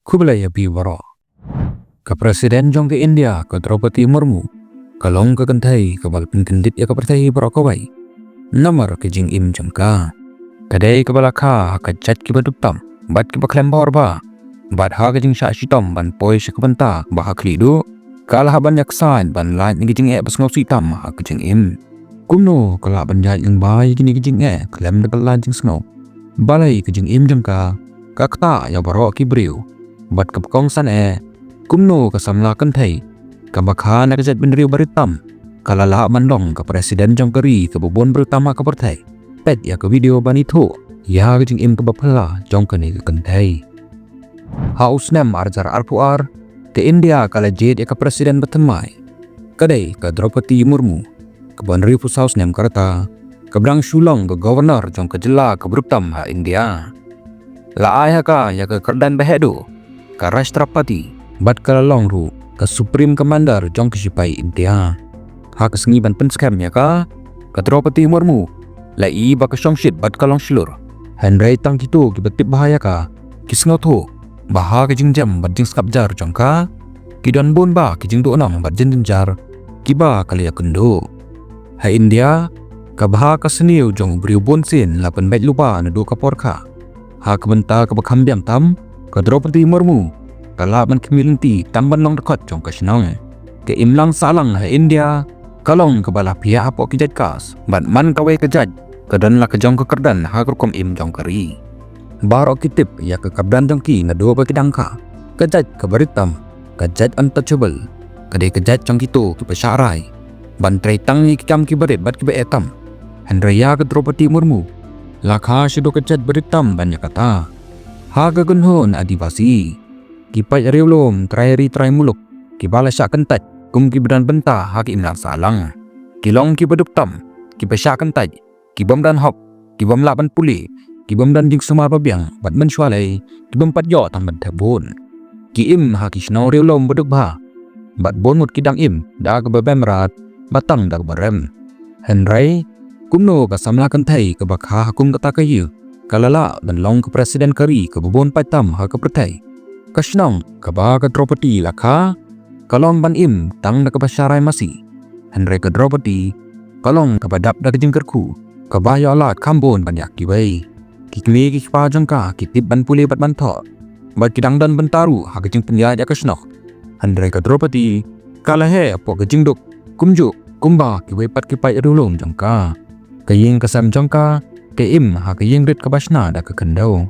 Kublai Api Waro ke Presiden Jong ke India ke Draupadi Murmu kalong ke kentai ke balpin kendit ya ke pertai berokawai nomor ke jing im jangka kadai ke balaka ke chat ke baduptam bat ke baklembor ba bat ha ke jing sya shitom ban poi ke benta bah klidu kalah ban yaksan ban lait ni jing e bas ngau sitam ha ke jing im kumno kala ban jai yang bai gini ke jing e klem de lan jing snow balai ke jing im jangka kakta ya baro ki briu bat ke kong san e kumno ke samla kan thai ke bakha na ke jet benriu baritam kalala mandong ke presiden jong keri ke bobon pertama ke perthai pet ya ke video bani tho ya ke jing im ke baphala jong ke ni ke kan thai haus nem arjar arpuar ke India kala jet ya ke presiden batemai kadai ke Draupadi Murmu ke banri pusaus nem karta ke brang shulong ke governor jong ke jela ke beruptam ha India la ai ka ya ke kerdan behedu ke Rashtrapati bat kalalong ru ke Supreme Commander jong ke sipai India ha ke sengi ban penskam ya ka ke Draupadi Murmu la i ba ke shongshit bat kalong shilur handrai tang kitu ki betip bahaya ka kisngo tho baha ke jingjam bat jing skapjar jong ka kidon bon ba ki jing do nam bat jin jar kiba kali ya kendo ha India ka baha ka seniu jong briu bon sin la pen bet lupa na do ka porkha ha ke benta ke bakhambiam tam ke Draupadi Murmu kala ban kemilinti tamban long dekat jong ke senang ke imlang salang ha India kalong ke bala pihak apa ki jat kas ban man kawai ke jat ke dan la ke jong ke kerdan ha kurkom im jong keri baro kitip ya ke kabdan jong ki na do ba ki dangka ke jat ke baritam ke jat untouchable ke de ke jat jong kitu ki pesyarai ban trai tang ni kam ki barit bat ki be etam handraya ke Draupadi Murmu lakha shido ke jat baritam ban ya kata ha ke gunhon adivasi ki pai riulom trai muluk ki bala syak kentat kum ki bedan benta ha ki imlang salang ki long ki beduptam ki pesyak kentat ki bom dan hop ki bom laban puli ki bom dan jing semar babiang bat mensyualai ki bom pat yo tang ban tabun ki im ha ki snow riulom beduk ba bat bonut ki dang im da ke bebem rat batang da barem henrai kumno ka samla kan thai ke bakha kum kata ka yu kalala dan long ke presiden kari ke bobon patam ha ke pertai kasnong ke ba ke Draupadi lakha kalong ban im tang da ke basyarai masi henrai ke Draupadi kalong ke badap da ke jingkerku ke ba yo lat kambon ban yak ki wei ki kwi ki pa jangka ki tip ban puli bat ban tho bat kidang dan bentaru ha ke jing penja ya kasnok henrai ke Draupadi kala he apo ke jingduk kumju kumba ki wei pat ki pai rulom jangka ke ying kasam jangka ke im ha ke ying rit ke basna da ke kendau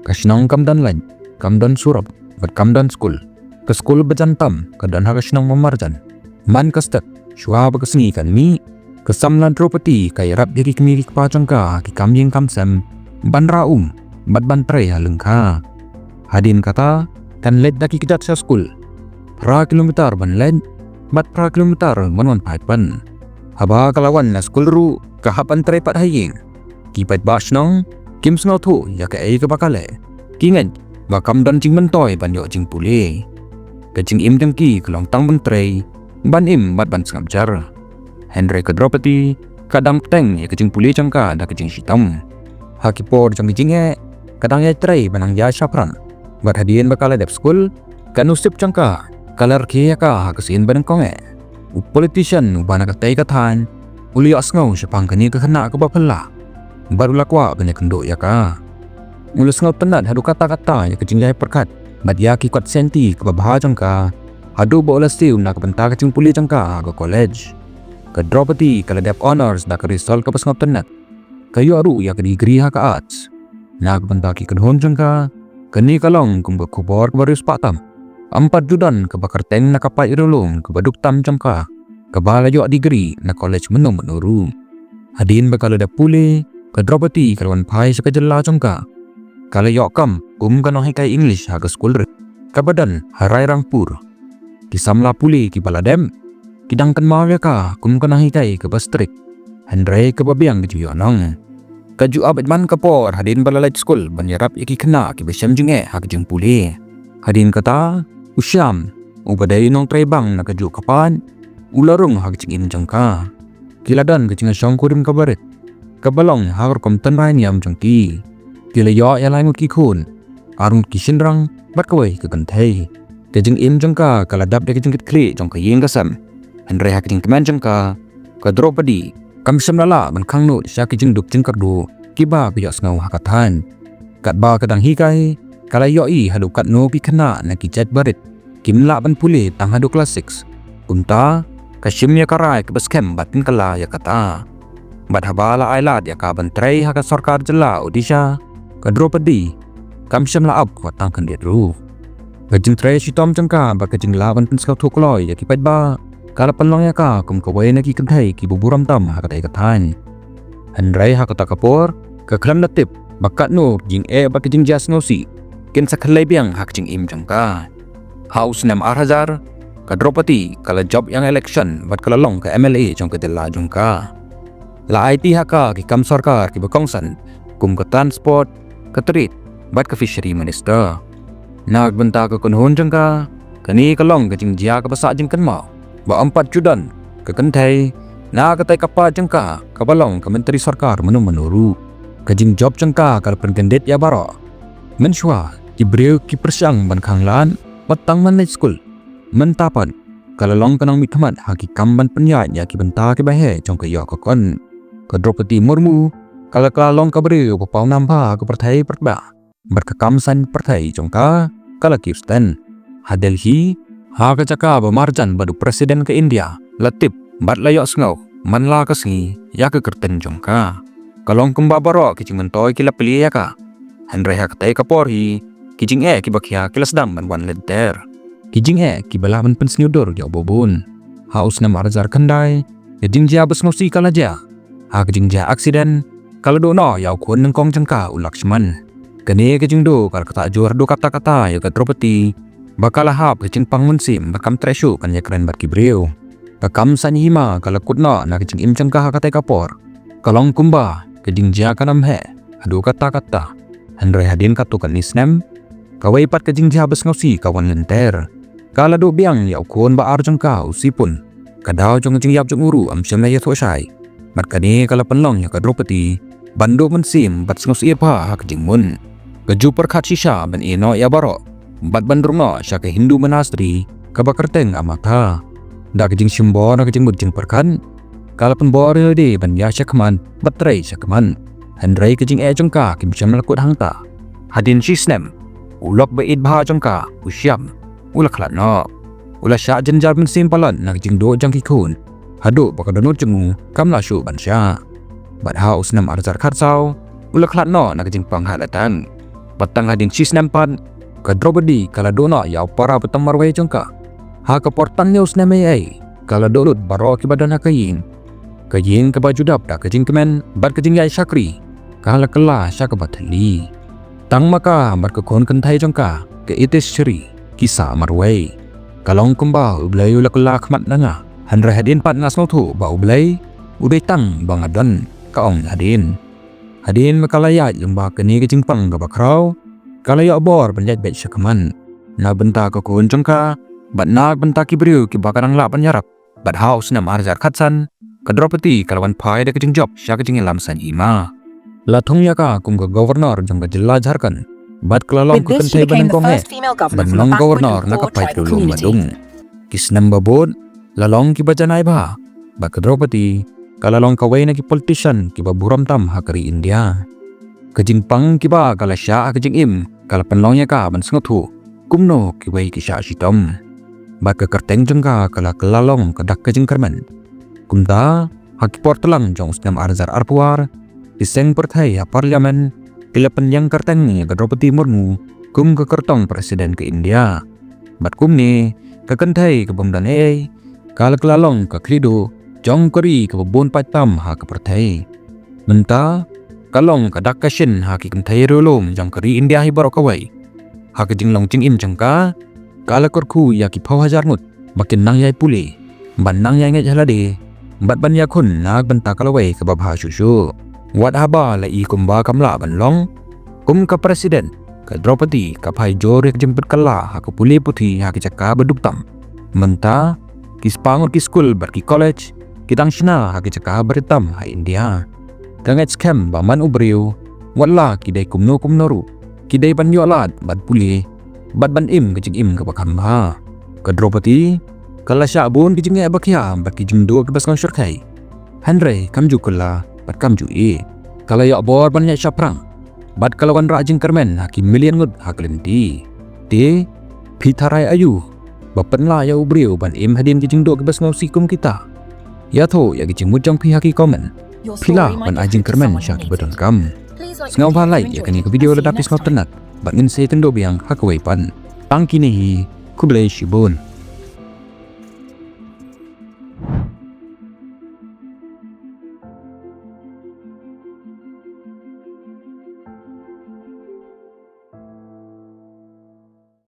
kasnong kamdan lain kamdan surab bat kamdan school ke school bejantam ke dan ha kasnong memarjan man kastek shwa ba kesni kan mi ke samlan Draupadi kai rap diri kmi ki pa jangka ki kamying kamsam ban raum bat ban tre ha lengkha hadin kata kan let da ki kijat sa school pra kilometer ban let bat pra kilometer manon pat pan haba kalawan na school ru ka hapan tre pat haying ki pat ba snong kim sngo thu ya ka ai ka bakale kingan ba kam dan jing mentoy ban yo jing puli ke jing im tang ki kelong tang ban tre ban im bat ban skapjar henry ke Draupadi kadang teng ya ke jing puli jangka da ke jing sitam hakipor jang jing e kadang ya tre banang ya syapran bat hadien bakala dep school kan usip jangka kalar ki ya ka hakesin ban kong e politician bana ka tai ka than uli asngau syapang kani ka khana ka ba phalla baru lakwa bane kendo ya ka mulus ngau tenat hadu kata-kata ya ke jinglai perkat bat ya ki kwat senti ke babha jangka hadu bola siu na ka benta ka jing puli jangka ke college ke Draupadi kala dep honors da ke result ke pas ngau tenat kayu aru ya ke degree ha ka arts na ka benta ki kedhon jangka keni kalong kum ke kubor ke baris patam 4 judan ke bakar teng na kapai irulung ke baduk tam jangka ke bala yo degree na college menung menuru hadin bakal ada puli ke Draupadi kalwan pai sekejela jangka kala yo kam kan hai kai English ha ke school ke badan harai rangpur ki samla puli ki baladem kidang kan mawe ka kan hai kai ke bastrik handrai ke babiang ke yonong kaju abet man kapor hadin balalai school banyarap iki kena ki besam jinge ha ke jing puli hadin kata usyam ubadai nong trebang na kaju kapan ularung ha ke jing jangka kiladan ke jing syong kurim kabaret kabalong ha kom tan rai niam jangki kila yo ya lai ki khun arun kishinrang bat kawai ka kan thei kajing im jangka kala dap de kajing kli jong ka yeng kasam Henry hakajing keman jangka ka Draupadi kamsam lala ban khangno sya kajing duk jing kardu kiba biya ngau hakathan kat ba kadang hikai kala yoi hadu kat no pi khana na ki chat barit kimla ban puli tang hadu class 6 kunta kashimya karai ke baskem batin kala ya kata bat habala ailat ya ka ban trei haka sarkar jela Odisha ka Draupadi kamsam la ab watang kan dia ru kajing trei sitom jangka ba kajing laban pen skau thukloi ya ki pat ba kala panlong ya ka kum kawai na ki kan thai ki buburam tam haka dai kathan Henry hakata kapor ka khlam na tip bakat no jing ba kajing jas ngosi ken sakhlai biang hak jing im jangka house nam 8000 ka Draupadi kala job yang election bat kala long ka MLA jong ka dela jongka la IT haka ki kam sarkar ki bakongsan kum ka transport ka treat bat ka fishery minister nagbenta ka kunhon jangka kani kalong ka jing jia ka basa jing kan mau ba 4 judan ka kanthai na ka tai kapa jangka ka balong ka menteri sarkar menuru ka jing job jangka kala pengendet ya baro menshwa ki breu ki persang ban khanglan matang man school mentapan kala long kanang mithamat haki kamban penyat ya ki benta ki bahe jong ka yo ka kon ka Draupadi Murmu kala long ka breu pa pau nampa ka perthai perba berkekamsan perthai jongka kala Kirsten Delhi ha ka caka ba marjan badu presiden ke India latip bat layo sngo manla ka singi ya ka kerten jongka kalong kumba baro ki mentoi ki lapli ya ka Henry hak tai ka porhi ki jing ki bakhya kilas dam ban wan lenter ki jing ki balaman pen snyudor ya bobon haus na marzar kandai ya jing ja besnosi kala ja ha ka jing ja aksiden kala do no ya khon nang kong jangka Lakshman kani ke jing do kal kata jor do kata-kata ya ka Draupadi bakala hap ke jing pang munsim bakam treshu kan ya keren bat ki breu ka kam san hima kala kutna na ke jing im jangka ha kata kapor kalong kumba ke jing ja kanam he adu kata-kata Henry hadin katu kan isnem kawai pat ke jing ja bes ngosi kawan lenter kala do biang ya khon ba ar jangka usipun kadau jong jing yap jong uru am syam ya thosai mat kani kala penlong ya ka Draupadi bando munsim bat ngosi pa ha ke jing mun Keju perkat sisa ban ino ya baro bat bandrungo sya ke Hindu monasteri ka bakerteng amata da kejing simbor na kejing mudjing perkan kala penbor de ban ya syakman batrai syakman Henry kejing jongka kim syam lakut hangta hadin sisnem ulok bait bha jongka usyam ulak khlano ula sya jenjar ban simpalan na kejing do jang kikun hadu bakadonut jengu kamla syu ban sya bat haus nam arzar khatsau ulak khlano na kejing panghalatan patang hadin sis nampan ka Draupadi kala dona ya para petamar wai jongka ha ka portan news na mai kala dolut baro ki badan kayin ka baju dap da kajing kemen bat kajing yai sakri kala kala sya ka bathali tang maka bar ka kon kan thai jongka ke itis shri kisa marwai kalong kumba ublai ulak khmat nanga Henry hadin pat ngasno thu ba ublai udai tang bangadan ka ong hadin makalaya lumba kani kajing pang ka bakrau kalaya bor banjat bet syakman na benta ka kun jongka bat na benta ki breu ki bakarang la panyarap bat haus na marzar khatsan ka Draupadi kalawan phai de kajing job sya kajing lamsan ima la thongya ka kum ka governor jong ka jilla Jharkhand bat kalalong ku kan thai ban kong he ban long governor na ka pai dulung madung kisnam babod lalong ki bajanai ba bat ka Draupadi kalalong kawai na ki politician ki baburam tam hakari India kajing pang ki ba kala sya kajing im kala penlongnya ka ban sngotu kumno ki wai ki sya sitom bat ka kerteng jengka kala kalalong kadak kajing kerman kumta haki portelang jong snam arzar arpuar kiseng perthai ya parliamen kila penyang kerteng ni ka Draupadi Murmu kum ka kertong presiden ke India bat kum ni ka kenthai ka bomdan kala kalalong ka krido jong kari ka babon patam ha ka perthai menta kalong ka dakashin ha ki kenthai rolom jong kari India hi baro kawai ha ka jinglong jing im jangka kala korku ya ki phau hajar ngut makin nang yai puli ban nang yai ngai halade bat ban ya khun nak ban ta kalawai ka babha shushu wat haba la i kumba kamla ban long kum ka presiden ka Draupadi ka phai jore ka jemput kala ha ka puli puthi ha ki caka beduk tam menta ki spangot ki school bar ki college kitang shina ha ki caka beritam ha India kanget scam ba man ubriu wala ki dai kumno ru Kidai ban yo alat bad puli. Bad ban im kejing im ke bakam ha. Ke Draupadi kala Syabun kejing ya bakya bad kejing dua ke basang syurkai. Henry kamju kala bad kamju Kala ya bor ban ya syaprang. Bad kalawan rajing kermen hakim milian ngud haklenti. Te pitharai ayu. Bapen la ya ubriu ban im hadin kejing dua ke basang sikum kita. Ya tho ya kejing mujang pi haki komen. Pila ban ajing kermen syaki badon kam. Sengau balai ya kani ke video ledapis ngau tenat. Bat ngin se tendo biang hakawai pan. Tang kini ku belai Shibun.